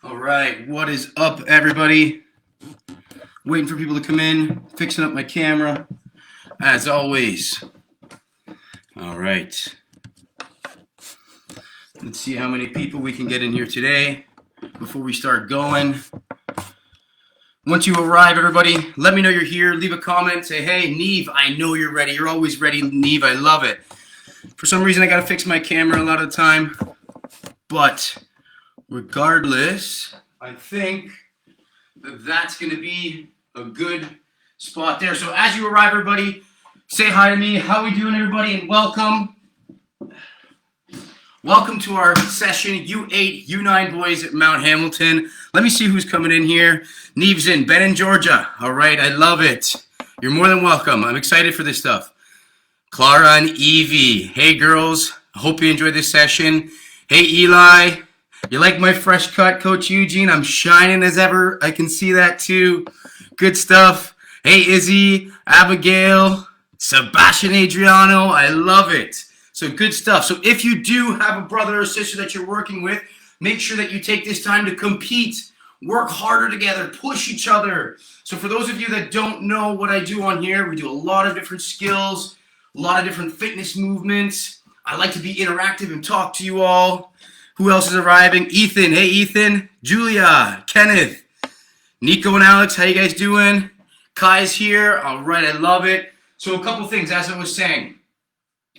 All right, what is up, everybody? Waiting for people to come in, fixing up my camera, as always. All right. Let's see how many people we can get in here today before we start going. Once you arrive, everybody, let me know you're here. Leave a comment. Say, hey, Neve, I know you're ready. You're always ready, Neve. I love it. For some reason, I got to fix my camera a lot of the time. But regardless, I think that that's going to be a good spot there. So as you arrive, everybody, say hi to me. How we doing, everybody? And welcome. Welcome to our session, U8-U9 boys at Mount Hamilton. Let me see who's coming in here. Neve's in, Ben in Georgia. All right, I love it. You're more than welcome. I'm excited for this stuff. Clara and Evie. Hey, girls. I hope you enjoyed this session. Hey, Eli. You like my fresh cut, Coach Eugene? I'm shining as ever. I can see that too. Good stuff. Hey, Izzy, Abigail, Sebastian Adriano. I love it. So good stuff. So if you do have a brother or sister that you're working with, make sure that you take this time to compete, work harder together, push each other. So for those of you that don't know what I do on here, we do a lot of different skills, a lot of different fitness movements. I like to be interactive and talk to you all. Who else is arriving? Ethan. Hey, Ethan. Julia. Kenneth. Nico and Alex. How you guys doing? Kai's here. All right. I love it. So a couple things, as I was saying.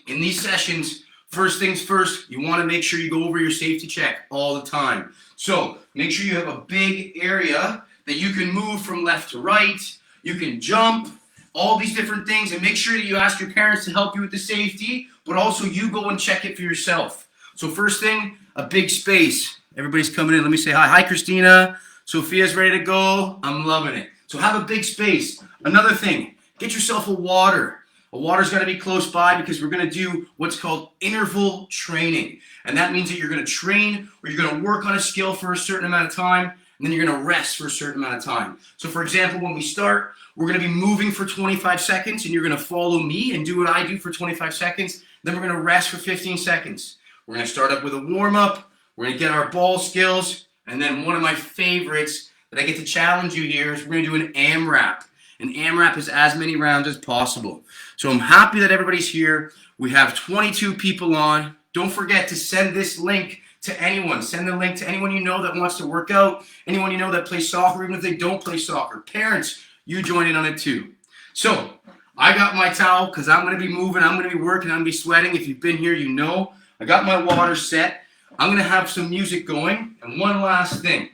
In these sessions, first things first, you want to make sure you go over your safety check all the time. So make sure you have a big area that you can move from left to right. You can jump, all these different things, and make sure that you ask your parents to help you with the safety, but also you go and check it for yourself. So first thing, a big space. Everybody's coming in. Let me say hi. Hi, Christina. Sophia's ready to go. I'm loving it. So have a big space. Another thing, get yourself a water. A water's got to be close by because we're going to do what's called interval training. And that means that you're going to train or you're going to work on a skill for a certain amount of time, and then you're going to rest for a certain amount of time. So for example, when we start, we're going to be moving for 25 seconds, and you're going to follow me and do what I do for 25 seconds. Then we're going to rest for 15 seconds. We're going to start up with a warm-up. We're going to get our ball skills. And then one of my favorites that I get to challenge you here is we're going to do an AMRAP. An AMRAP is as many rounds as possible. So I'm happy that everybody's here. We have 22 people on. Don't forget to send this link to anyone. Send the link to anyone you know that wants to work out, anyone you know that plays soccer, even if they don't play soccer. Parents, you join in on it too. So I got my towel because I'm going to be moving. I'm going to be working. I'm going to be sweating. If you've been here, you know. I got my water set. I'm going to have some music going. And one last thing.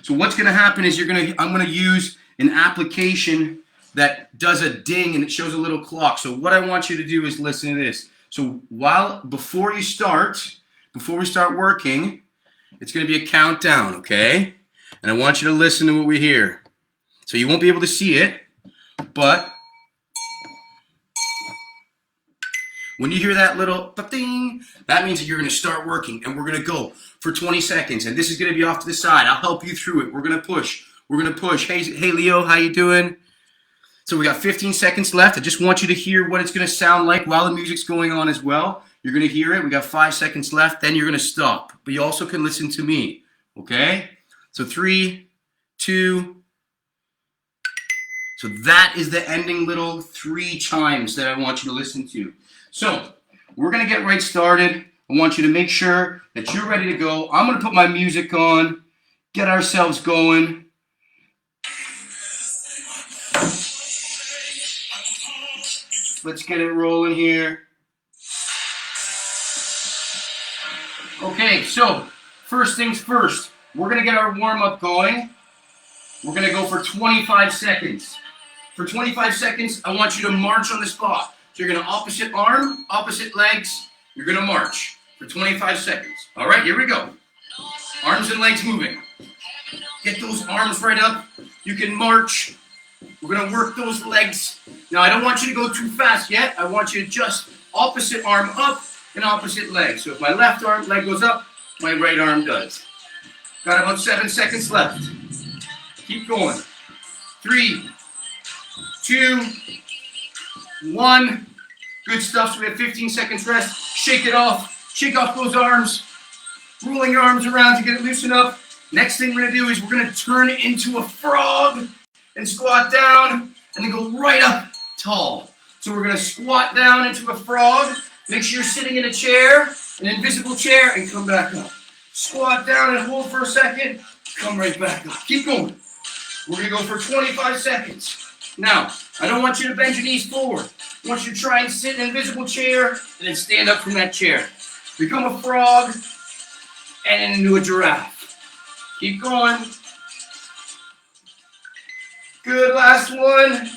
So what's going to happen is I'm going to use an application that does a ding and it shows a little clock. So what I want you to do is listen to this. So before we start working, it's going to be a countdown, okay? And I want you to listen to what we hear. So you won't be able to see it, but when you hear that little ding, that means that you're going to start working, and we're going to go for 20 seconds. And this is going to be off to the side. I'll help you through it. We're going to push. Hey, Leo, how you doing? So we got 15 seconds left. I just want you to hear what it's going to sound like while the music's going on as well. You're going to hear it. We got 5 seconds left. Then you're going to stop. But you also can listen to me, okay? So 3, 2. So that is the ending little 3 chimes that I want you to listen to. So we're going to get right started. I want you to make sure that you're ready to go. I'm going to put my music on, get ourselves going. Let's get it rolling here. Okay, so first things first. We're going to get our warm-up going. We're going to go for 25 seconds. For 25 seconds, I want you to march on the spot. So you're going to opposite arm, opposite legs. You're going to march for 25 seconds. All right, here we go. Arms and legs moving. Get those arms right up. You can march. We're going to work those legs. Now, I don't want you to go too fast yet. I want you to just opposite arm up and opposite leg. So if my left arm leg goes up, my right arm does. Got about 7 seconds left. Keep going. 3, 2, 1. Good stuff. So we have 15 seconds rest. Shake it off. Shake off those arms. Rolling your arms around to get it loosened up. Next thing we're gonna do is we're gonna turn it into a frog and squat down and then go right up tall. So we're gonna squat down into a frog. Make sure you're sitting in a chair, an invisible chair, and come back up. Squat down and hold for a second, come right back up. Keep going. We're gonna go for 25 seconds. Now, I don't want you to bend your knees forward. I want you to try and sit in an invisible chair and then stand up from that chair. Become a frog and then into a giraffe. Keep going. Good, last one.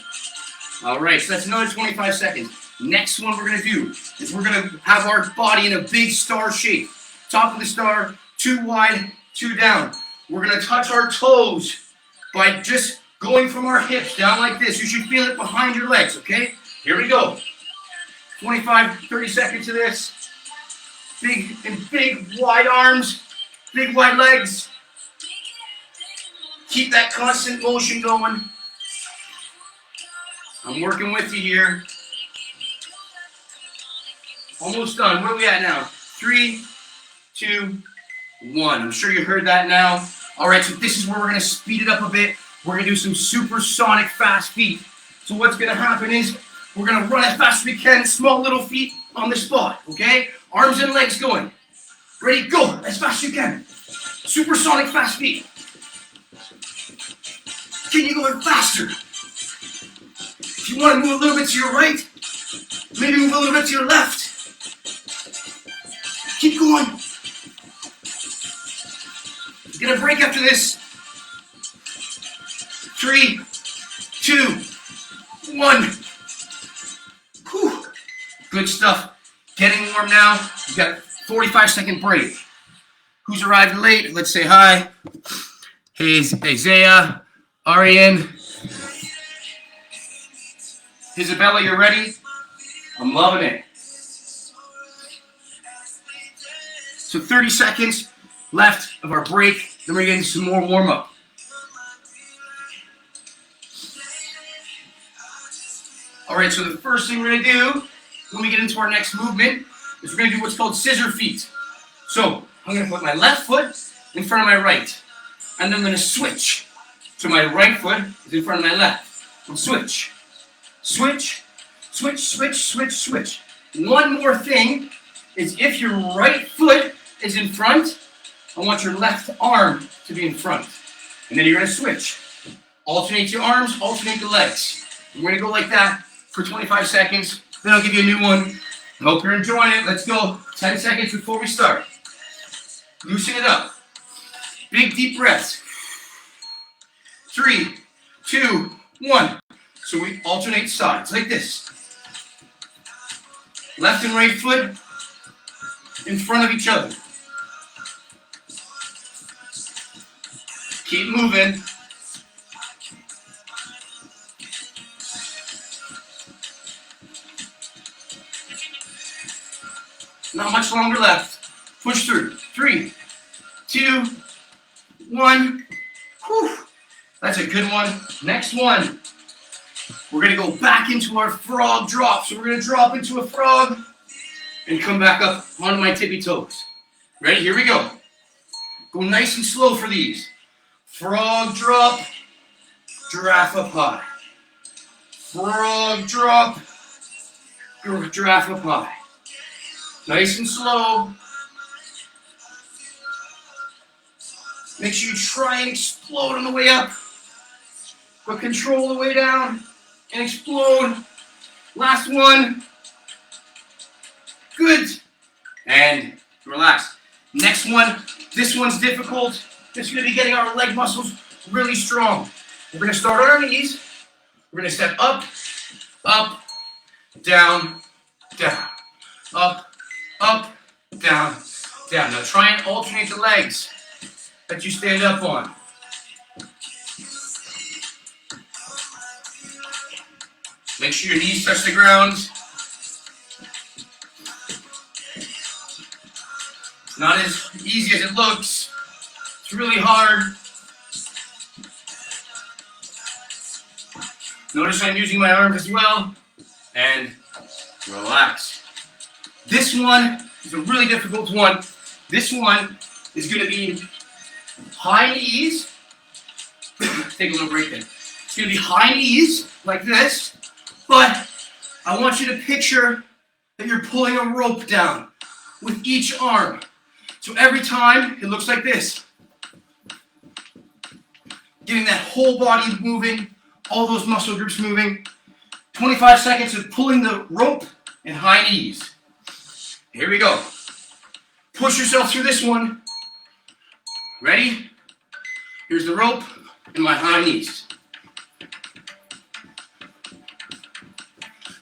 All right, so that's another 25 seconds. Next one we're gonna do is we're gonna have our body in a big star shape. Top of the star, 2 wide, 2 down. We're gonna touch our toes by just going from our hips down like this. You should feel it behind your legs, okay? Here we go. 25, 30 seconds of this. Big wide arms, big wide legs. Keep that constant motion going. I'm working with you here. Almost done. Where are we at now? 3, 2, 1. I'm sure you heard that now. All right, so this is where we're going to speed it up a bit. We're going to do some supersonic fast feet. So what's going to happen is we're going to run as fast as we can, small little feet on the spot, okay? Arms and legs going. Ready, go, as fast as you can. Supersonic fast feet. Can you go even faster? If you want to move a little bit to your right, maybe move a little bit to your left. Keep going. Get a break after this. 3, 2, 1. Whew. Good stuff. Getting warm now. You've got a 45-second break. Who's arrived late? Let's say hi. Hey, Isaiah, Ariane. Isabella, you ready? I'm loving it. So 30 seconds left of our break. Then we're getting some more warm-up. All right, so the first thing we're going to do when we get into our next movement is we're going to do what's called scissor feet. So I'm going to put my left foot in front of my right. And then I'm going to switch. So my right foot is in front of my left. And switch. Switch, switch, switch, switch, switch. One more thing is if your right foot is in front, I want your left arm to be in front. And then you're going to switch. Alternate your arms, alternate the legs. We're going to go like that for 25 seconds. Then I'll give you a new one. I hope you're enjoying it. Let's go. 10 seconds before we start. Loosen it up. Big deep breaths. 3, 2, 1. So we alternate sides like this. Left and right foot in front of each other. Keep moving. Not much longer left. Push through. 3, 2, 1. Whew. That's a good one. Next one. We're going to go back into our frog drop. So we're going to drop into a frog and come back up onto my tippy toes. Ready? Here we go. Go nice and slow for these. Frog drop, giraffe up high. Frog drop, giraffe up high. Nice and slow. Make sure you try and explode on the way up, but control the way down and explode. Last one. Good. And relax. Next one. This one's difficult. This is going to be getting our leg muscles really strong. We're going to start on our knees. We're going to step up, up, down, down, up, down, down. Now try and alternate the legs that you stand up on. Make sure your knees touch the ground. It's not as easy as it looks. It's really hard. Notice I'm using my arms as well. And relax. This one is a really difficult one. This one is going to be high knees. Take a little break then. It's going to be high knees like this, but I want you to picture that you're pulling a rope down with each arm. So every time it looks like this. Getting that whole body moving, all those muscle groups moving. 25 seconds of pulling the rope and high knees. Here we go. Push yourself through this one. Ready? Here's the rope and my high knees.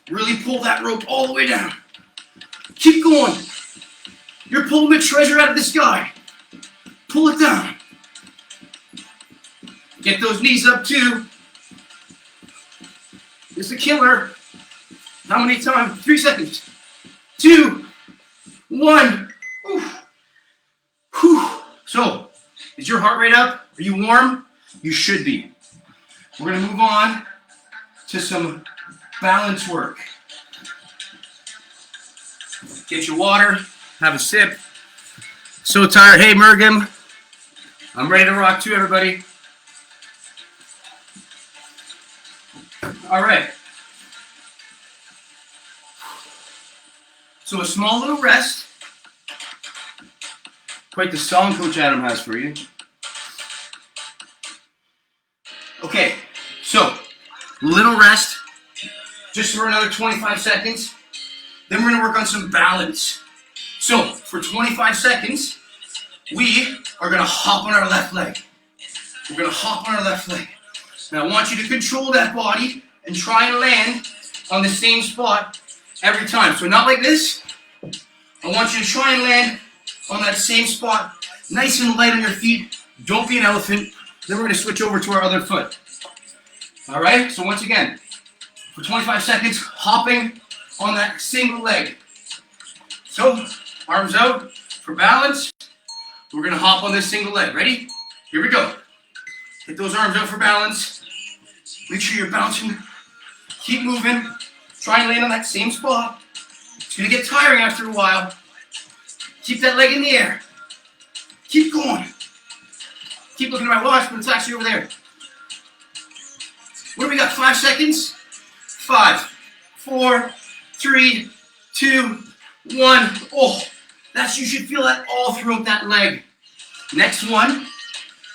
Really pull that rope all the way down. Keep going. You're pulling the treasure out of the sky. Pull it down. Get those knees up too. It's a killer. How many times? 3 seconds. 2, 1. Oof. Whew. So, is your heart rate up? Are you warm? You should be. We're going to move on to some balance work. Get your water. Have a sip. So tired. Hey, Mergim. I'm ready to rock too, everybody. All right. So a small little rest. Quite the song Coach Adam has for you. Okay, so little rest, just for another 25 seconds. Then we're gonna work on some balance. So for 25 seconds, we are gonna hop on our left leg. We're gonna hop on our left leg. Now I want you to control that body and try and land on the same spot every time. So not like this. I want you to try and land on that same spot, nice and light on your feet. Don't be an elephant. Then we're going to switch over to our other foot. All right, so once again, for 25 seconds, hopping on that single leg. So, arms out for balance. We're going to hop on this single leg. Ready? Here we go. Hit those arms out for balance. Make sure you're bouncing. Keep moving. Try and land on that same spot. It's going to get tiring after a while. Keep that leg in the air. Keep going. Keep looking at my watch, but it's actually over there. What do we got? 5 seconds? 5, 4, 3, 2, 1. Oh, you should feel that all throughout that leg. Next one,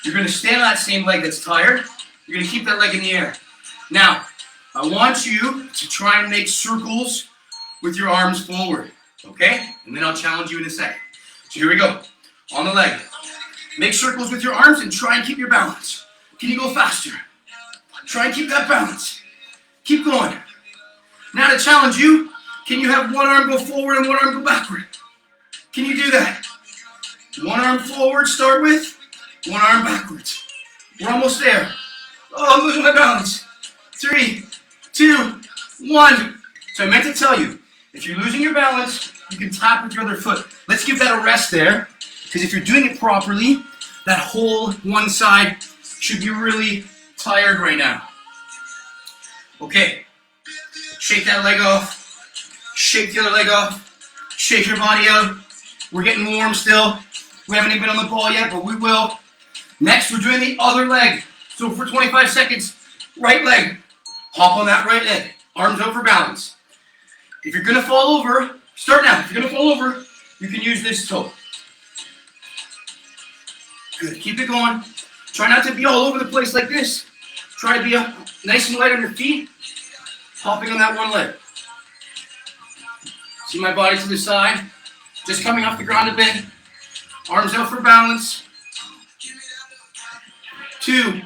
you're going to stand on that same leg that's tired. You're going to keep that leg in the air. Now, I want you to try and make circles with your arms forward, okay? And then I'll challenge you in a second. So here we go. On the leg. Make circles with your arms and try and keep your balance. Can you go faster? Try and keep that balance. Keep going. Now to challenge you, can you have one arm go forward and one arm go backward? Can you do that? One arm forward, start with. One arm backwards. We're almost there. Oh, I'm losing my balance. 3, 2, 1. So I meant to tell you, if you're losing your balance, you can tap with your other foot. Let's give that a rest there, because if you're doing it properly, that whole one side should be really tired right now. Okay, shake that leg off, shake the other leg off, shake your body out. We're getting warm still. We haven't even been on the ball yet, but we will. Next, we're doing the other leg. So for 25 seconds, right leg, hop on that right leg, arms out for balance. If you're gonna fall over, start now. If you're gonna fall over, you can use this toe. Good, keep it going. Try not to be all over the place like this. Try to be nice and light on your feet, hopping on that one leg. See my body to the side, just coming off the ground a bit. Arms out for balance. 2,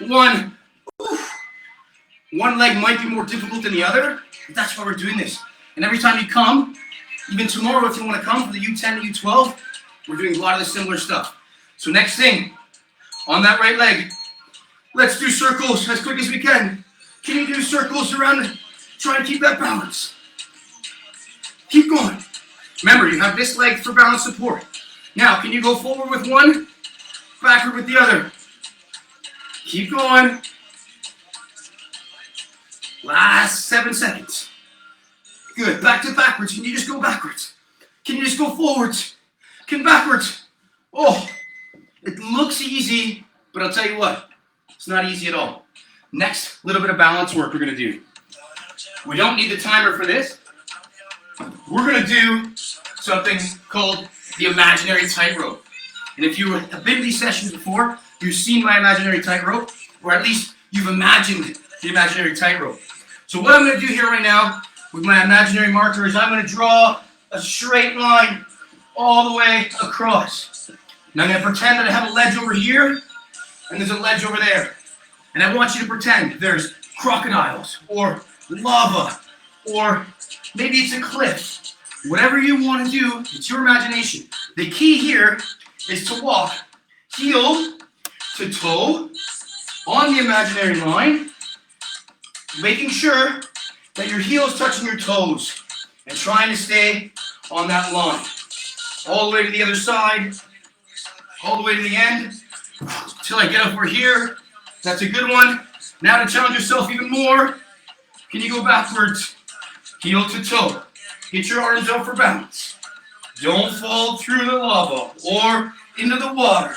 1. Oof. One leg might be more difficult than the other, but that's why we're doing this. And every time you come, even tomorrow if you want to come for the U10 and U12, we're doing a lot of the similar stuff. So next thing, on that right leg, let's do circles as quick as we can. Can you do circles around it? Try and keep that balance. Keep going. Remember, you have this leg for balance support. Now, can you go forward with one, backward with the other? Keep going. Last 7 seconds. Good, back to backwards. Can you just go backwards? Can you just go forwards? Can backwards? Oh, It looks easy, but I'll tell you what, it's not easy at all. Next, little bit of balance work we're gonna do. We don't need the timer for this. We're gonna do something called the imaginary tightrope. And if you have been to these sessions before, you've seen my imaginary tightrope, or at least you've imagined the imaginary tightrope. So what I'm gonna do here right now with my imaginary marker is I'm gonna draw a straight line all the way across. Now I'm gonna pretend that I have a ledge over here, and there's a ledge over there. And I want you to pretend there's crocodiles, or lava, or maybe it's a cliff. Whatever you want to do, it's your imagination. The key here is to walk heel to toe on the imaginary line, making sure that your heel is touching your toes and trying to stay on that line. All the way to the other side, all the way to the end, until I get over here. That's a good one. Now to challenge yourself even more, can you go backwards, heel to toe? Get your arms out for balance. Don't fall through the lava or into the water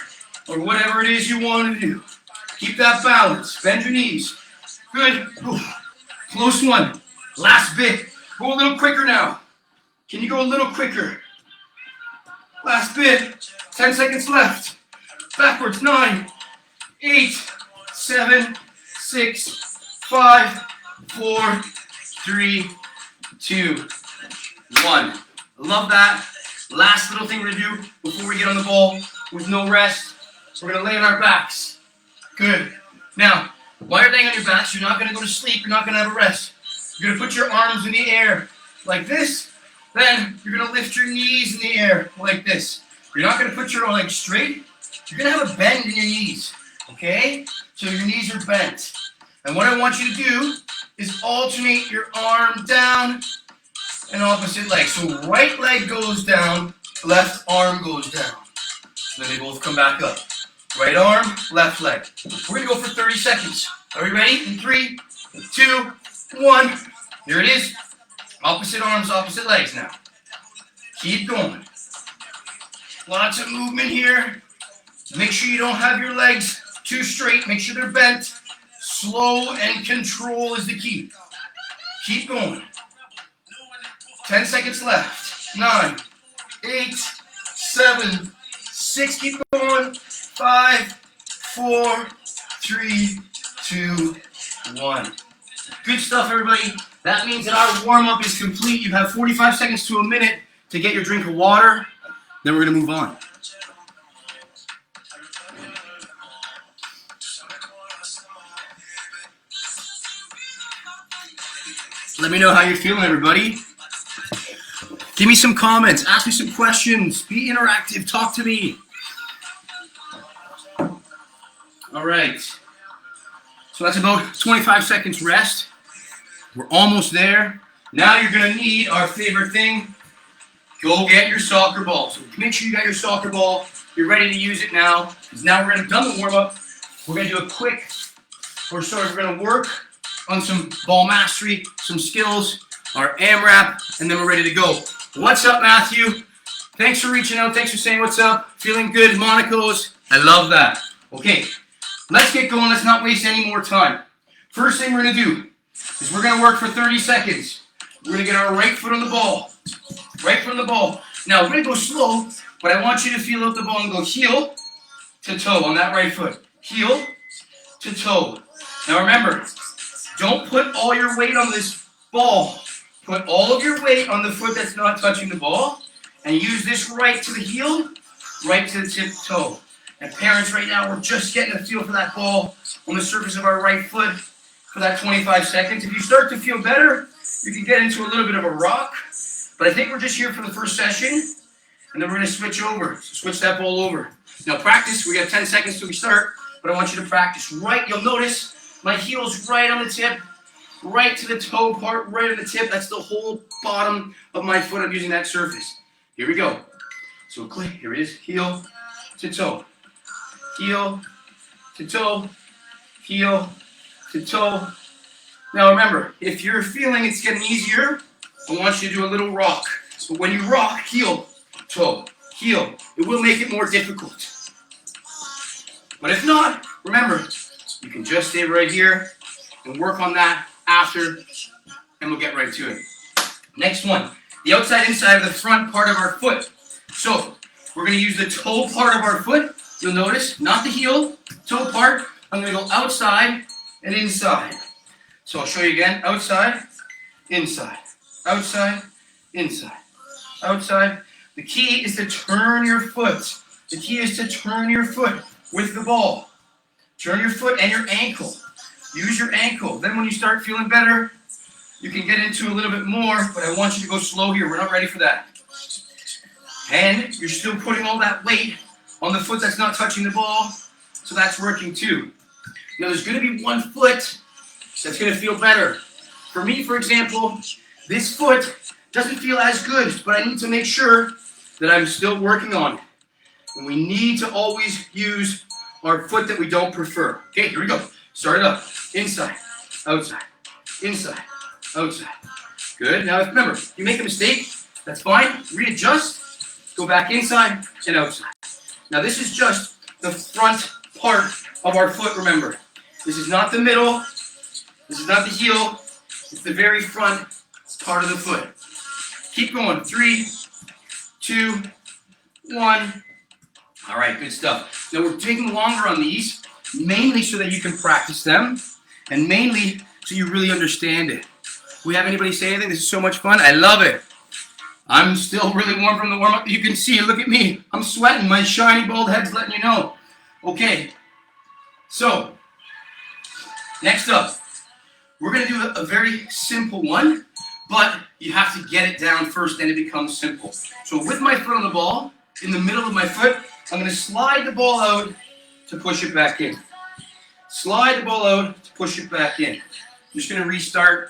or whatever it is you want to do. Keep that balance. Bend your knees. Good. Close one. Last bit. Go a little quicker now. Can you go a little quicker? Last bit. 10 seconds left. Backwards. 9, 8, 7, 6, 5, 4, 3, 2, 1. Love that. Last little thing we're going to do before we get on the ball with no rest. We're going to lay on our backs. Good. Now, while you're laying on your backs, you're not going to go to sleep. You're not going to have a rest. You're going to put your arms in the air like this. Then you're going to lift your knees in the air like this. You're not going to put your legs straight. You're going to have a bend in your knees. Okay? So your knees are bent. And what I want you to do is alternate your arm down and opposite leg. So right leg goes down, left arm goes down. Then they both come back up. Right arm, left leg. We're going to go for 30 seconds. Are we ready? In 3, 2, 1. Here it is. Opposite arms, opposite legs now. Keep going. Lots of movement here. Make sure you don't have your legs too straight. Make sure they're bent. Slow and control is the key. Keep going. 10 seconds left. 9, 8, 7, 6. Keep going. 5, 4, 3, 2, 1. Good stuff, everybody. That means that our warm-up is complete. You have 45 seconds to a minute to get your drink of water. Then we're going to move on. Let me know how you're feeling, everybody. Give me some comments. Ask me some questions. Be interactive. Talk to me. All right. So that's about 25 seconds rest. We're almost there. Now you're going to need our favorite thing. Go get your soccer ball. So make sure you got your soccer ball. You're ready to use it now. Because now we're going to done the warm-up. We're going to do a quick, we're going to work on some ball mastery, some skills, our AMRAP, and then we're ready to go. What's up, Matthew? Thanks for reaching out. Thanks for saying what's up. Feeling good, Monaco's. I love that. Okay, let's get going. Let's not waste any more time. First thing we're going to do is we're going to work for 30 seconds. We're going to get our right foot on the ball. Right foot on the ball. Now, we're going to go slow, but I want you to feel out the ball and go heel to toe on that right foot. Heel to toe. Now, remember, don't put all your weight on this ball. Put all of your weight on the foot that's not touching the ball, and use this right to the heel, right to the tip toe. And parents, right now, we're just getting a feel for that ball on the surface of our right foot for that 25 seconds. If you start to feel better, you can get into a little bit of a rock. But I think we're just here for the first session, and then we're going to switch over. So switch that ball over. Now practice. We got 10 seconds till we start, but I want you to practice right. You'll notice my heel's right on the tip, right to the toe part, right on the tip. That's the whole bottom of my foot. I'm using that surface. Here we go. So click. Here it is. Heel to toe. Heel to toe. Heel to toe. Now remember, if you're feeling it's getting easier, I want you to do a little rock. So when you rock, heel, toe, heel. It will make it more difficult. But if not, remember, you can just stay right here and work on that after, and we'll get right to it. Next one, the outside inside of the front part of our foot. So we're going to use the toe part of our foot. You'll notice, not the heel, toe part. I'm going to go outside and inside. So I'll show you again, outside, inside, outside, inside, outside. The key is to turn your foot. The key is to turn your foot with the ball. Turn your foot and your ankle. Use your ankle. Then when you start feeling better, you can get into a little bit more, but I want you to go slow here. We're not ready for that. And you're still putting all that weight on the foot that's not touching the ball, so that's working too. Now there's going to be one foot that's going to feel better. For me, for example, this foot doesn't feel as good, but I need to make sure that I'm still working on it. And we need to always use our foot that we don't prefer. Okay, here we go. Start it up. Inside, outside, inside, outside. Good. Now remember, if you make a mistake, that's fine. Readjust. Go back inside and outside. Now this is just the front part of our foot, remember. This is not the middle. This is not the heel. It's the very front part of the foot. Keep going. 3, 2, 1. All right, good stuff. Now we're taking longer on these, mainly so that you can practice them, and mainly so you really understand it. We have anybody say anything? This is so much fun. I love it. I'm still really warm from the warm-up. You can see, look at me. I'm sweating. My shiny bald head's letting you know. Okay, so next up, we're going to do a very simple one, but you have to get it down first, then it becomes simple. So with my foot on the ball, in the middle of my foot, I'm going to slide the ball out to push it back in. Slide the ball out to push it back in. I'm just going to restart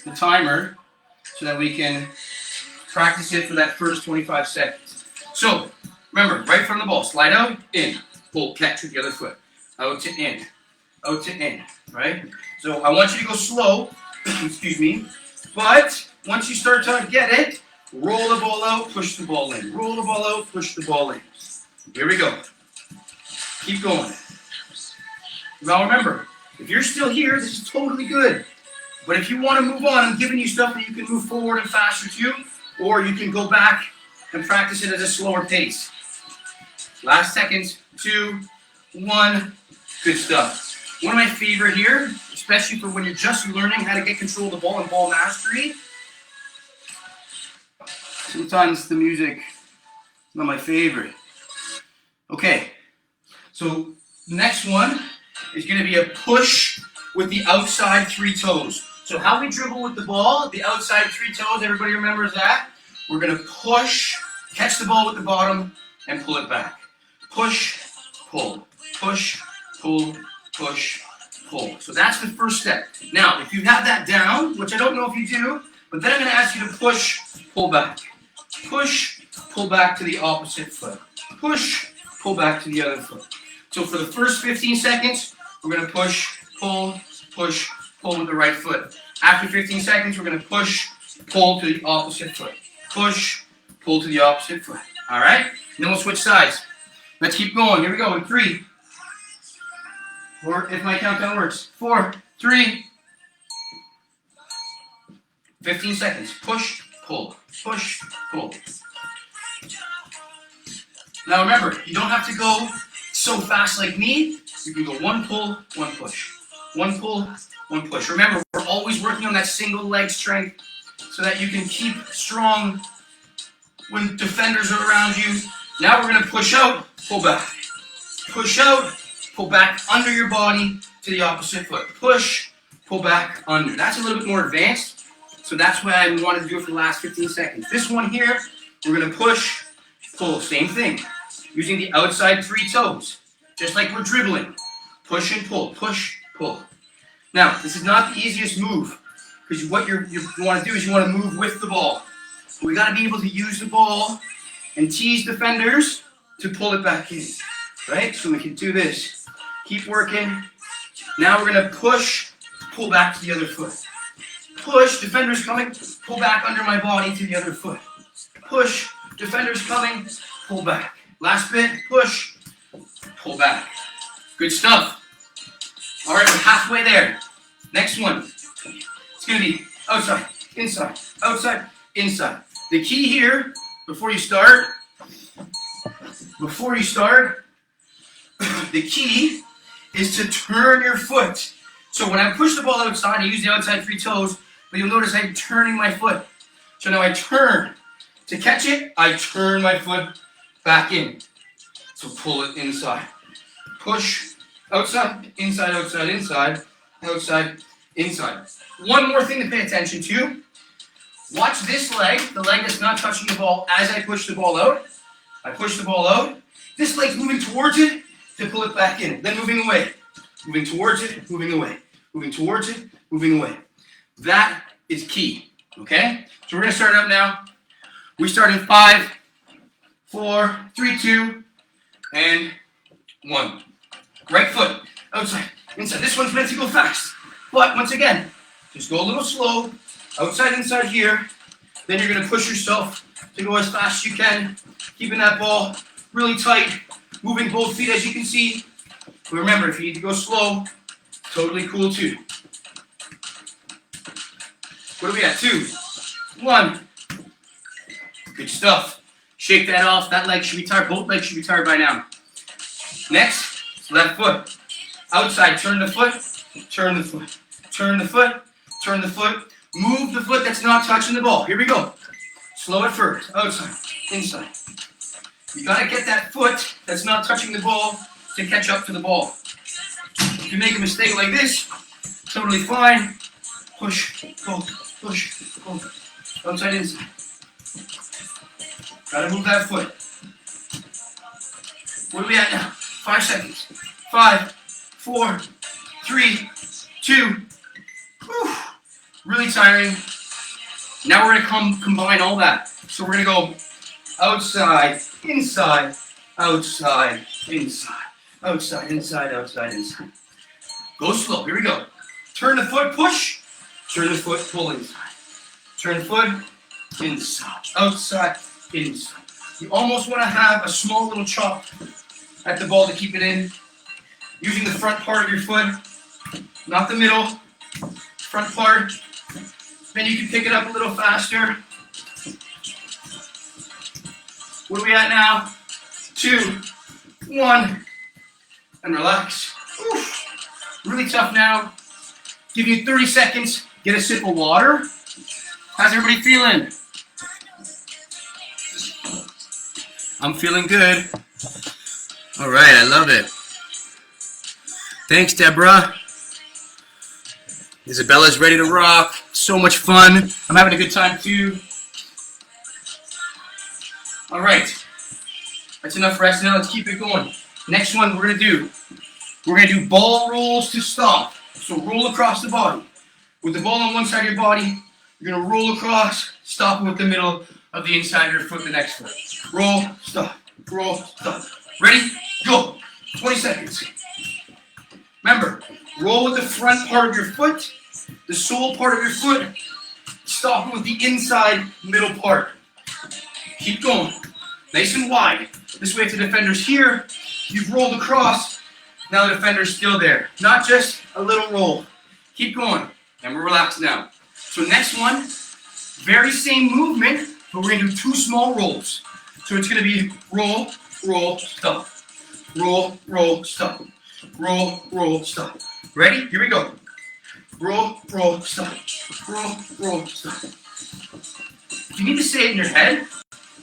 the timer so that we can practice it for that first 25 seconds. So, remember, right from the ball, slide out, in, pull, catch with the other foot. Out to in, right? So I want you to go slow, excuse me, but once you start to get it, roll the ball out, push the ball in. Roll the ball out, push the ball in. Here we go. Keep going. Now remember, if you're still here, this is totally good. But if you want to move on, I'm giving you stuff that you can move forward and faster too, or you can go back and practice it at a slower pace. Last seconds, 2, 1, good stuff. One of my favorite here, especially for when you're just learning how to get control of the ball and ball mastery. Sometimes the music is not my favorite. Okay, so the next one is going to be a push with the outside 3 toes. So how we dribble with the ball, the outside 3 toes, everybody remembers that? We're going to push, catch the ball with the bottom, and pull it back. Push, pull, push, pull, push, pull. So that's the first step. Now, if you have that down, which I don't know if you do, but then I'm going to ask you to push, pull back. Push, pull back to the opposite foot. Push, pull back to the other foot. So for the first 15 seconds, we're going to push, pull with the right foot. After 15 seconds, we're going to push, pull to the opposite foot. Push, pull to the opposite foot. All right? And then we'll switch sides. Let's keep going. Here we go in 3. Or if my countdown works. 4, 3. 15 seconds. Push, pull, push, pull. Now remember, you don't have to go so fast like me. You can go 1 pull, 1 push. 1 pull, 1 push. Remember, we're always working on that single leg strength so that you can keep strong when defenders are around you. Now we're going to push out, pull back. Push out, pull back under your body to the opposite foot. Push, pull back under. That's a little bit more advanced, so that's why I wanted to do it for the last 15 seconds. This one here, we're going to push, pull, same thing, using the outside 3 toes, just like we're dribbling. Push and pull, push, pull. Now, this is not the easiest move, because what you want to do is you want to move with the ball. We got to be able to use the ball and tease defenders to pull it back in, right? So we can do this. Keep working. Now we're going to push, pull back to the other foot. Push, defenders coming, pull back under my body to the other foot. Push, defenders coming, pull back. Last bit, push, pull back. Good stuff. All right, we're halfway there. Next one. It's going to be outside, inside, outside, inside. The key here, before you start, the key is to turn your foot. So when I push the ball outside, I use the outside three toes, but you'll notice I'm turning my foot. So now I turn. To catch it, I turn my foot back in. So pull it inside. Push, outside, inside, outside, inside, outside, inside. One more thing to pay attention to. Watch this leg, the leg that's not touching the ball as I push the ball out. I push the ball out. This leg's moving towards it to pull it back in. Then moving away. Moving towards it, moving away. Moving towards it, moving away. That is key, okay? So we're going to start up now. We start in 5, 4, 3, 2, and 1. Right foot, outside, inside. This one's meant to go fast. But once again, just go a little slow. Outside, inside here. Then you're going to push yourself to go as fast as you can. Keeping that ball really tight. Moving both feet as you can see. But remember, if you need to go slow, totally cool too. What are we at? 2, 1. Good stuff. Shake that off. That leg should be tired. Both legs should be tired by now. Next, left foot. Outside, turn the foot, turn the foot, turn the foot, turn the foot. Move the foot that's not touching the ball. Here we go. Slow it first. Outside, inside. You gotta get that foot that's not touching the ball to catch up to the ball. If you make a mistake like this, totally fine. Push, go, push, go. Outside, inside. Gotta move that foot. What are we at now? 5 seconds. 5, 4, 3, 2. Whew. Really tiring. Now we're gonna combine all that. So we're gonna go outside, inside, outside, inside, outside, inside, outside, inside. Go slow. Here we go. Turn the foot, push. Turn the foot, pull inside. Turn the foot, inside, outside, inside. You almost want to have a small little chop at the ball to keep it in. Using the front part of your foot, not the middle. Front part. Then you can pick it up a little faster. What are we at now? 2, 1, and relax. Oof. Really tough now. Give you 30 seconds. Get a sip of water. How's everybody feeling? I'm feeling good. All right, I love it. Thanks, Deborah. Isabella's ready to rock. So much fun. I'm having a good time too. All right. That's enough rest now. Let's keep it going. Next one we're gonna do ball rolls to stop. So roll across the body. With the ball on one side of your body, you're gonna roll across, stop with the middle of the inside of your foot, the next foot. Roll, stop, roll, stop. Ready? Go. 20 seconds. Remember, roll with the front part of your foot, the sole part of your foot, stop with the inside middle part. Keep going. Nice and wide. This way if the defender's here, you've rolled across, now the defender's still there. Not just a little roll. Keep going. And we're relaxed now. So next one, very same movement, but we're gonna do 2 small rolls. So it's gonna be roll, roll, stop. Roll, roll, stop. Roll, roll, stop. Ready? Here we go. Roll, roll, stop. Roll, roll, stop. If you need to say it in your head,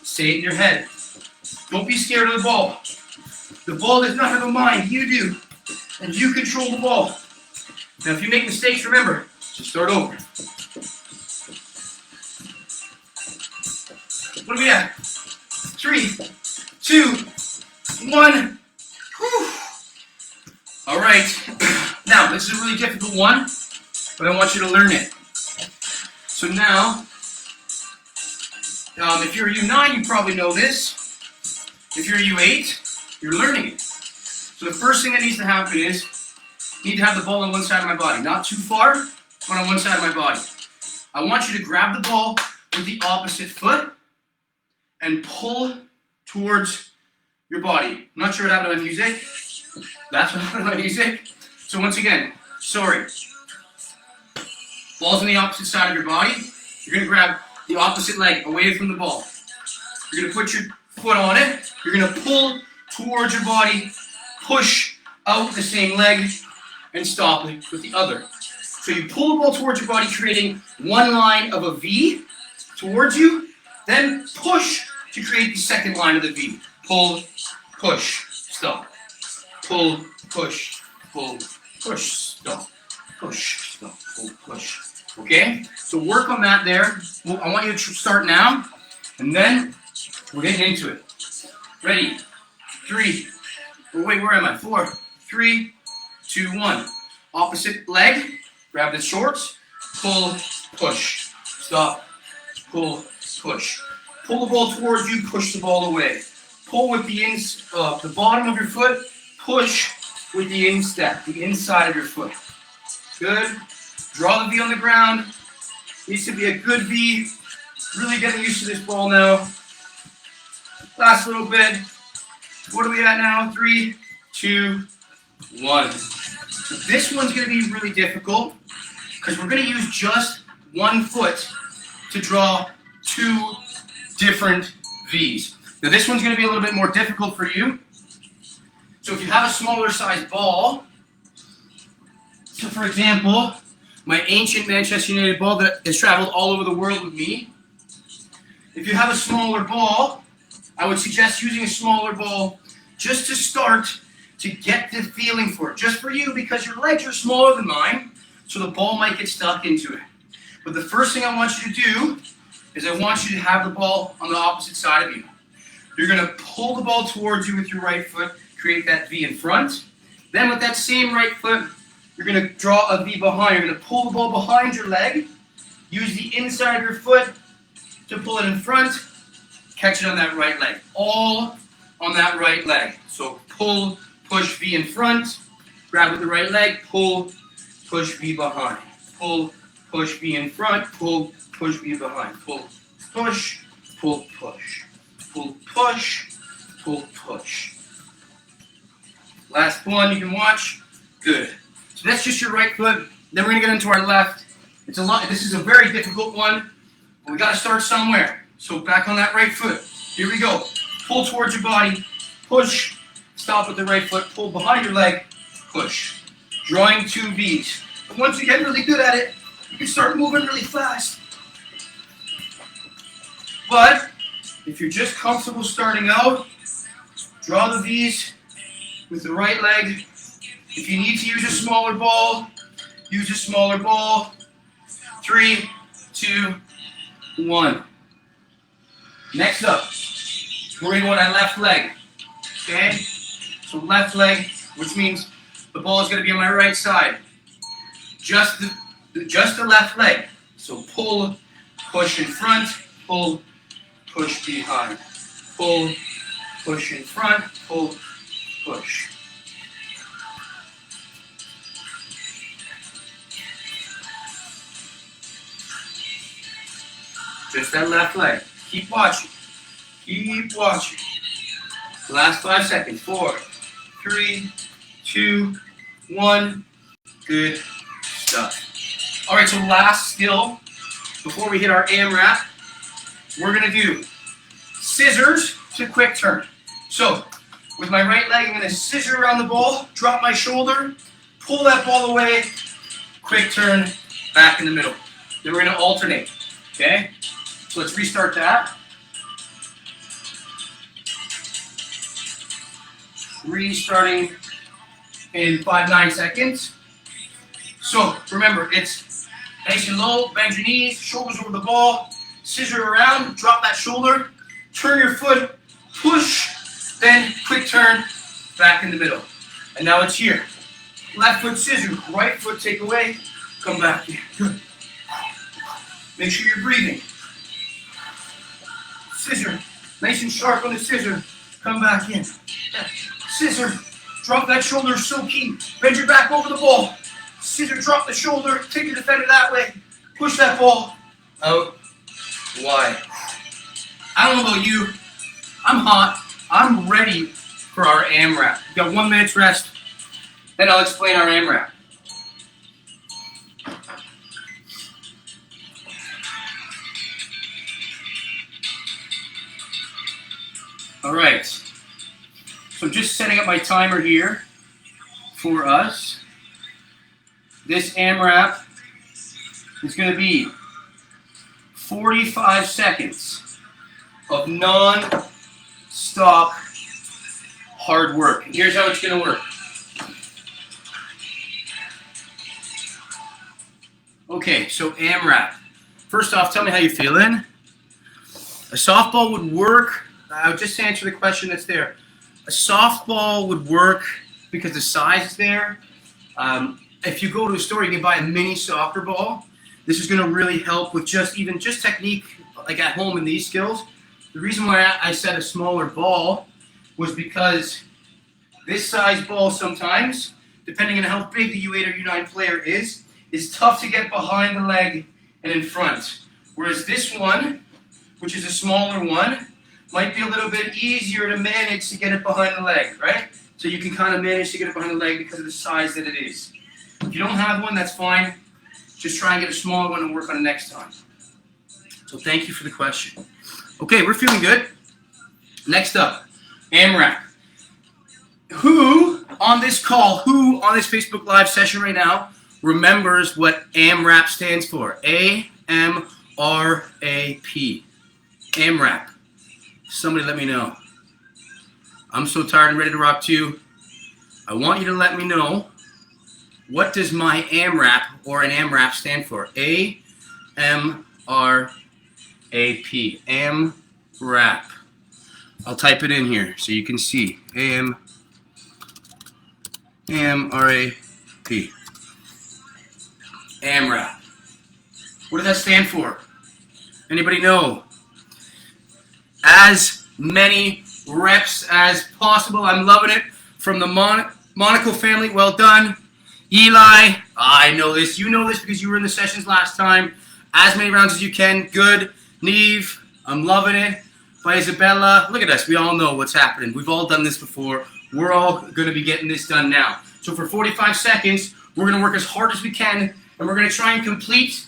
say it in your head. Don't be scared of the ball. The ball does not have a mind. You do. And you control the ball. Now if you make mistakes, remember, just start over. What are we at? 3, 2, 1. Whew. All right. Now, this is a really difficult one, but I want you to learn it. So now, if you're a U9, you probably know this. If you're a U8, you're learning it. So the first thing that needs to happen is, I need to have the ball on one side of my body. Not too far, but on one side of my body. I want you to grab the ball with the opposite foot and pull towards your body. I'm not sure what happened on MHYSC. That's my music. So once again, sorry. Ball's on the opposite side of your body. You're gonna grab the opposite leg away from the ball. You're gonna put your foot on it. You're gonna pull towards your body, push out the same leg, and stop it with the other. So you pull the ball towards your body, creating one line of a V towards you, then push to create the second line of the V. Pull, push, stop. Pull, push, pull, push, stop. Push, stop, pull, push. Okay? So work on that there. Well, I want you to start now, and then we're getting into it. Ready? 3. Oh, wait, where am I? 4, 3, 2, 1. Opposite leg. Grab the shorts. Pull, push. Stop. Pull, push. Pull the ball towards you. Push the ball away. Pull with the bottom of your foot. Push with the instep, the inside of your foot. Good. Draw the V on the ground. Needs to be a good V. Really getting used to this ball now. Last little bit. What are we at now? 3, 2, 1. So this one's going to be really difficult because we're going to use just one foot to draw 2 different V's. Now this one's going to be a little bit more difficult for you. So if you have a smaller size ball, so for example, my ancient Manchester United ball that has traveled all over the world with me, if you have a smaller ball, I would suggest using a smaller ball just to start to get the feeling for it. Just for you, because your legs are smaller than mine, so the ball might get stuck into it. But the first thing I want you to do is I want you to have the ball on the opposite side of you. You're going to pull the ball towards you with your right foot, create that V in front. Then with that same right foot, you're going to draw a V behind. You're going to pull the ball behind your leg, use the inside of your foot to pull it in front, catch it on that right leg. All on that right leg. So pull, push V in front, grab with the right leg, pull, push V behind. Pull, push V in front, pull, push V behind. Pull, push, pull, push. Pull, push, pull, push. Last one you can watch. Good. So that's just your right foot. Then we're going to get into our left. It's a lot. This is a very difficult one. But we got to start somewhere. So back on that right foot. Here we go. Pull towards your body. Push. Stop with the right foot. Pull behind your leg. Push. Drawing 2 V's. And once you get really good at it, you can start moving really fast. But if you're just comfortable starting out, draw the V's with the right leg. If you need to use a smaller ball, use a smaller ball. 3, 2, 1. Next up, we're going to go on that left leg. Okay? So left leg, which means the ball is going to be on my right side. Just the left leg. So pull, push in front, pull, push behind. Pull, push in front, pull, push. Just that left leg. Keep watching. Keep watching. Last 5 seconds. 4, 3, 2, 1. Good stuff. All right, so last skill before we hit our AMRAP, we're going to do scissors to quick turn. So with my right leg, I'm going to scissor around the ball, drop my shoulder, pull that ball away, quick turn, back in the middle. Then we're going to alternate. Okay? So let's restart that. Restarting in 5-9 seconds. So remember, it's nice and low, bend your knees, shoulders over the ball, scissor around, drop that shoulder, turn your foot, push, then quick turn, back in the middle. And now it's here. Left foot scissor, right foot take away, come back in. Good. Make sure you're breathing. Scissor, nice and sharp on the scissor, come back in. Scissor, drop that shoulder, so key. Bend your back over the ball. Scissor, drop the shoulder, take your defender that way. Push that ball out wide. I don't know about you. I'm hot. I'm ready for our AMRAP. We've got 1 minute's rest, then I'll explain our AMRAP. All right, so just setting up my timer here for us. This AMRAP is going to be 45 seconds of non-stop hard work. And here's how it's going to work. Okay, so AMRAP. First off, tell me how you're feeling. A softball would work. I'll just answer the question that's there. A softball would work because the size is there. If you go to a store, you can buy a mini soccer ball. This is going to really help with just technique, like at home in these skills. The reason why I said a smaller ball was because this size ball sometimes, depending on how big the U8 or U9 player is tough to get behind the leg and in front. Whereas this one, which is a smaller one, might be a little bit easier to manage to get it behind the leg, right? So you can kind of manage to get it behind the leg because of the size that it is. If you don't have one, that's fine. Just try and get a smaller one and work on it next time. So thank you for the question. Okay, we're feeling good. Next up, AMRAP. Who on this Facebook Live session right now remembers what AMRAP stands for? A-M-R-A-P. AMRAP. Somebody let me know. I'm so tired and ready to rock too. I want you to let me know, what does my AMRAP or an AMRAP stand for? A-M-R-A-P. AMRAP. I'll type it in here so you can see. A-M-R-A-P. AMRAP. What does that stand for? Anybody know? As many reps as possible. I'm loving it. From the Monaco family, well done. Eli, I know this. You know this because you were in the sessions last time. As many rounds as you can. Good. Neve, I'm loving it. By Isabella, look at us. We all know what's happening. We've all done this before. We're all going to be getting this done now. So for 45 seconds, we're going to work as hard as we can, and we're going to try and complete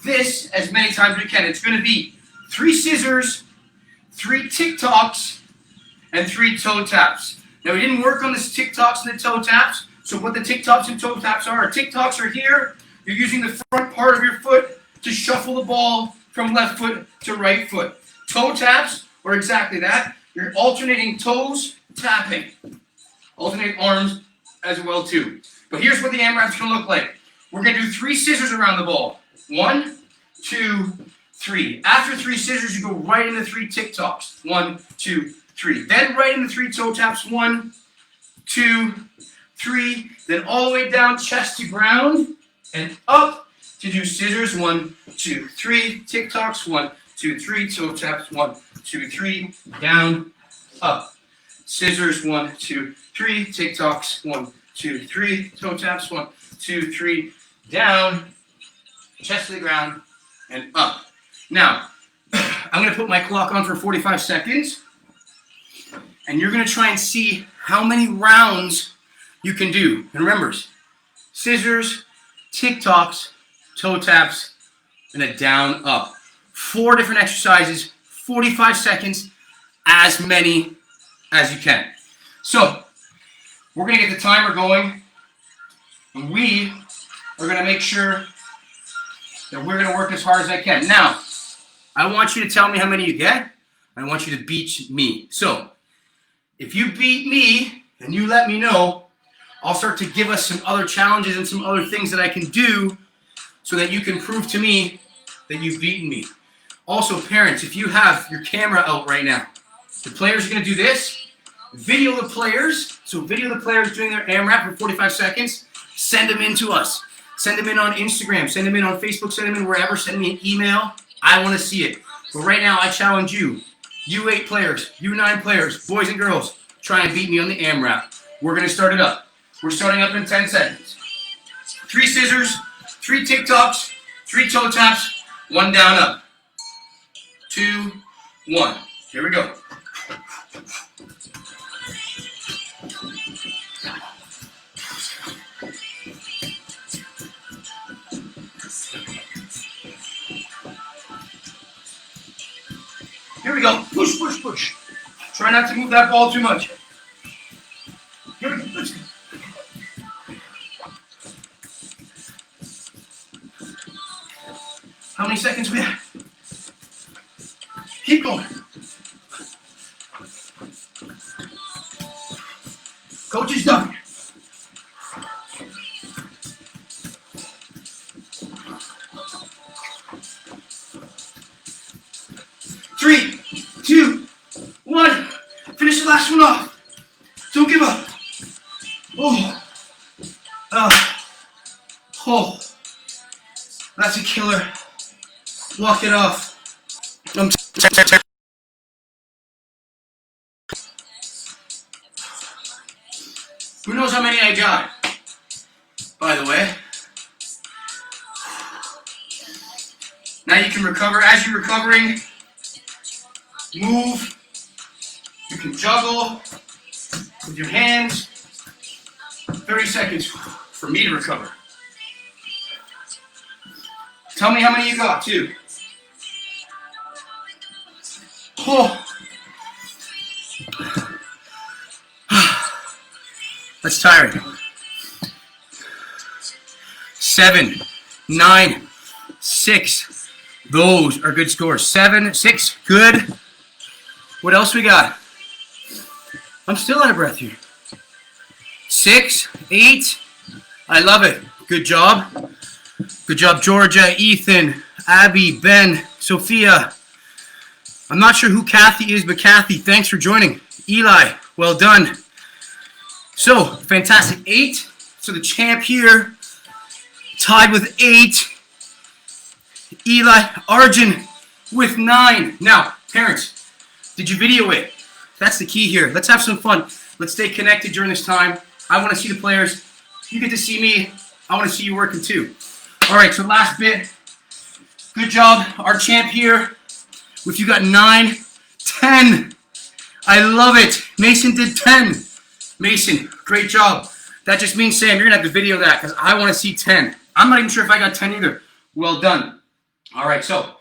this as many times as we can. It's going to be 3 scissors, 3 TikToks, and 3 toe taps. Now, we didn't work on the TikToks and the toe taps, so what the TikToks and toe taps are TikToks are here. You're using the front part of your foot to shuffle the ball from left foot to right foot. Toe taps are exactly that. You're alternating toes, tapping. Alternate arms as well, too. But here's what the AMRAP's going to look like. We're going to do 3 scissors around the ball. 1, 2, 3. After 3 scissors, you go right into 3 TikToks. 1, 2, 3. Then right into 3 toe taps. 1, 2, 3. Then all the way down, chest to ground, and up to do scissors. 1, 2, 3. TikToks. 1, 2, 3. Toe taps. 1, 2, 3. Down, up. Scissors. 1, 2, 3. TikToks. 1, 2, 3. Toe taps. 1, 2, 3. Down, chest to the ground, and up. Now, I'm going to put my clock on for 45 seconds, and you're going to try and see how many rounds you can do. And remember, scissors, TikToks, toe taps, and a down, up. 4 different exercises, 45 seconds, as many as you can. So, we're going to get the timer going, and we are going to make sure that we're going to work as hard as I can. Now, I want you to tell me how many you get. I want you to beat me. So, if you beat me and you let me know, I'll start to give us some other challenges and some other things that I can do so that you can prove to me that you've beaten me. Also, parents, if you have your camera out right now, the players are going to do this. Video the players. So video the players doing their AMRAP for 45 seconds. Send them in to us. Send them in on Instagram. Send them in on Facebook. Send them in wherever. Send me an email. I want to see it. But right now, I challenge you, U8 players, U9 players, boys and girls, try and beat me on the AMRAP. We're going to start it up. We're starting up in 10 seconds. 3 scissors, 3 TikToks, 3 toe taps, 1 down up. 2, 1. Here we go. we go. Push, push, push. Try not to move that ball too much. Here we go. Let's go. How many seconds we have? Keep going. Coach is done. Three, two, one. Finish the last one off. Don't give up. Oh. Oh. That's a killer. Walk it off. Who knows how many I got? By the way. Now you can recover. As you're recovering, move. You can juggle with your hands. 30 seconds for me to recover. Tell me how many you got, too. Oh. That's tiring. 7, 9, 6. Those are good scores. 7, 6, good. What else we got? I'm still out of breath here. 6, 8. I love it. Good job. Good job, Georgia, Ethan, Abby, Ben, Sophia. I'm not sure who Kathy is, but Kathy, thanks for joining. Eli, well done. So, fantastic. 8. So the champ here, tied with 8. Eli, Arjun with 9. Now, parents, did you video it? That's the key here. Let's have some fun. Let's stay connected during this time. I want to see the players. You get to see me. I want to see you working too. All right, so last bit. Good job. Our champ here. If you got 9, 10. I love it. Mason did 10. Mason, great job. That just means, Sam, you're going to have to video that because I want to see 10. I'm not even sure if I got 10 either. Well done. All right, so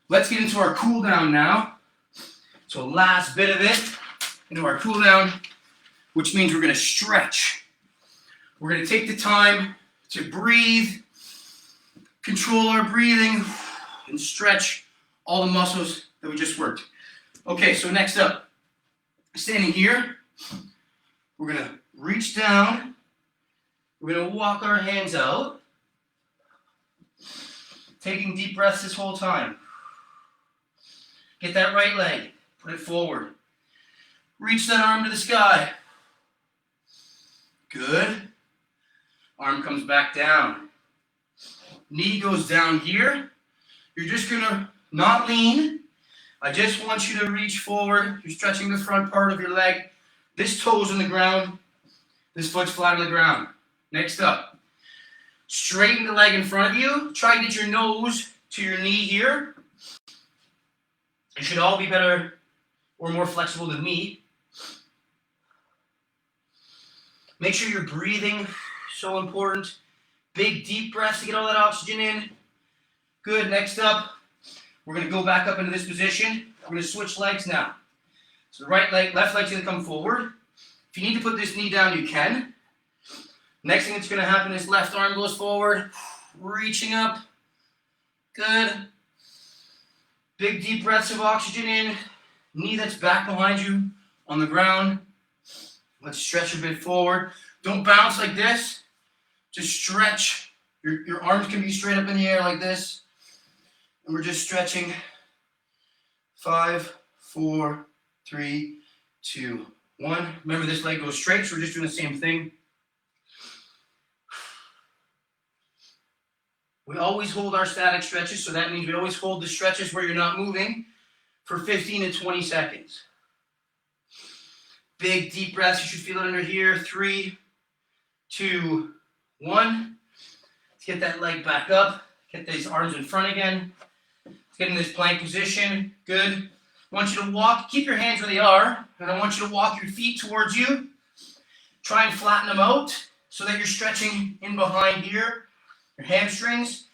let's get into our cool down now. So last bit of it, into our cool down, which means we're going to stretch. We're going to take the time to breathe, control our breathing, and stretch all the muscles that we just worked. Okay, so next up, standing here, we're going to reach down. We're going to walk our hands out, taking deep breaths this whole time. Get that right leg, put it forward. Reach that arm to the sky. Good. Arm comes back down. Knee goes down here. You're just going to not lean. I just want you to reach forward. You're stretching the front part of your leg. This toe's in the ground. This foot's flat on the ground. Next up, straighten the leg in front of you. Try and get your nose to your knee here. You should all be better or more flexible than me. Make sure you're breathing. So important. Big deep breaths to get all that oxygen in. Good. Next up, we're going to go back up into this position. We're going to switch legs now. So the right leg, left leg's going to come forward. If you need to put this knee down, you can. Next thing that's going to happen is left arm goes forward, reaching up. Good. Big deep breaths of oxygen in. Knee that's back behind you on the ground. Let's stretch a bit forward. Don't bounce like this. Just stretch. Your arms can be straight up in the air like this. And we're just stretching. 5, 4, 3, 2, 1. Remember, this leg goes straight, so we're just doing the same thing. We always hold our static stretches, so that means we always hold the stretches where you're not moving for 15 to 20 seconds. Big deep breaths. You should feel it under here. 3, 2, 1. Let's get that leg back up. Get these arms in front again. Let's get in this plank position. Good. I want you to walk. Keep your hands where they are. And I want you to walk your feet towards you. Try and flatten them out so that you're stretching in behind here. Your hamstrings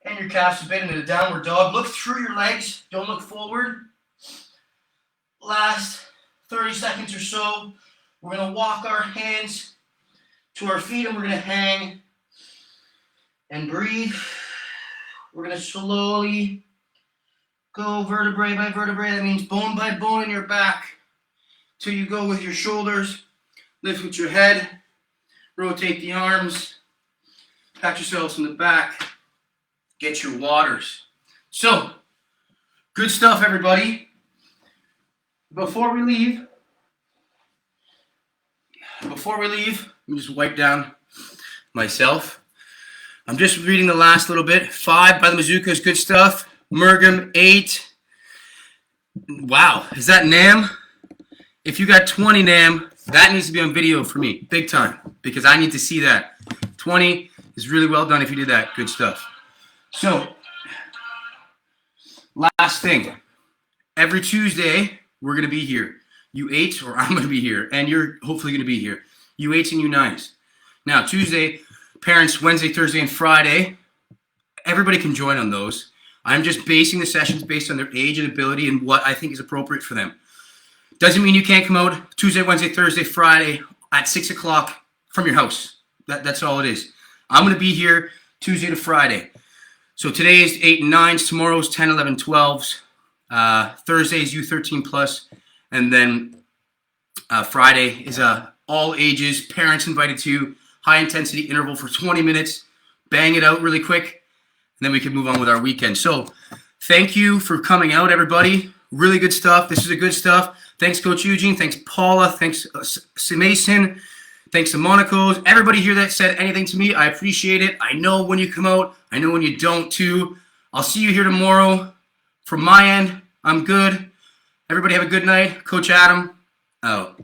and your calves a bit into the downward dog. Look through your legs. Don't look forward. last 30 seconds or so, we're going to walk our hands to our feet and we're going to hang and breathe. We're going to slowly go vertebrae by vertebrae. That means bone by bone in your back till you go with your shoulders. Lift with your head. Rotate the arms. Pat yourselves in the back. Get your waters. So, good stuff, everybody. Before we leave, let me just wipe down myself. I'm just reading the last little bit. 5 by the Mazookas, good stuff. Mergam, 8. Wow, is that NAM? If you got 20 NAM, that needs to be on video for me, big time, because I need to see that. 20 is really well done if you did that. Good stuff. So, last thing. Every Tuesday, we're going to be here. U8s, or I'm going to be here, and you're hopefully going to be here. U8s and U9s. Now, Tuesday, parents, Wednesday, Thursday, and Friday, everybody can join on those. I'm just basing the sessions based on their age and ability and what I think is appropriate for them. Doesn't mean you can't come out Tuesday, Wednesday, Thursday, Friday at 6 o'clock from your house. That's all it is. I'm going to be here Tuesday to Friday. So today is 8 and 9s, tomorrow's 10, 11, 12s, Thursday's U13 plus, and then Friday is all ages, parents invited to, high intensity interval for 20 minutes, bang it out really quick, and then we can move on with our weekend. So thank you for coming out, everybody. Really good stuff. This is a good stuff. Thanks, Coach Eugene. Thanks, Paula. Thanks, Mason. Thanks to Monaco's. Everybody here that said anything to me, I appreciate it. I know when you come out. I know when you don't, too. I'll see you here tomorrow. From my end, I'm good. Everybody have a good night. Coach Adam, out.